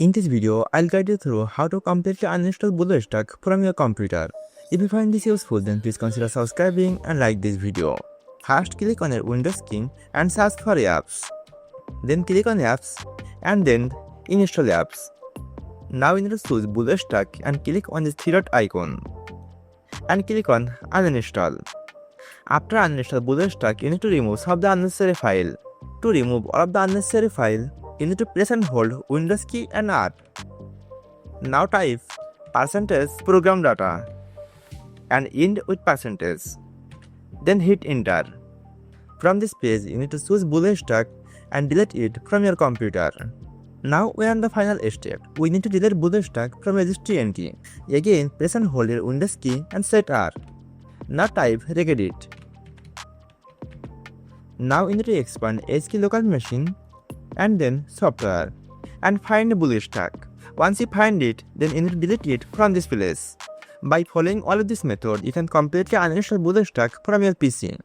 In this video, I'll guide you through how to completely uninstall Bluestack from your computer. If you find this useful, then please consider subscribing and like this video. First, click on your Windows key and search for apps. Then click on apps and then install apps. Now you need to choose Bluestack and click on this three-dot icon and click on uninstall. After uninstall Bluestack, you need to remove some of the unnecessary file. To remove all of the unnecessary file, you need to press and hold Windows key and R. Now type %program data and end with %. Then hit enter. From this page, you need to choose Bluestack and delete it from your computer. Now we are on the final step. We need to delete Bluestack from registry entry. Again, press and hold your Windows key and set R. Now type regedit. Now you need to expand HK local machine and then software and find Bluestack. Once you find it, then you need to delete it from this place. By following all of this method, you can completely uninstall Bluestack from your PC.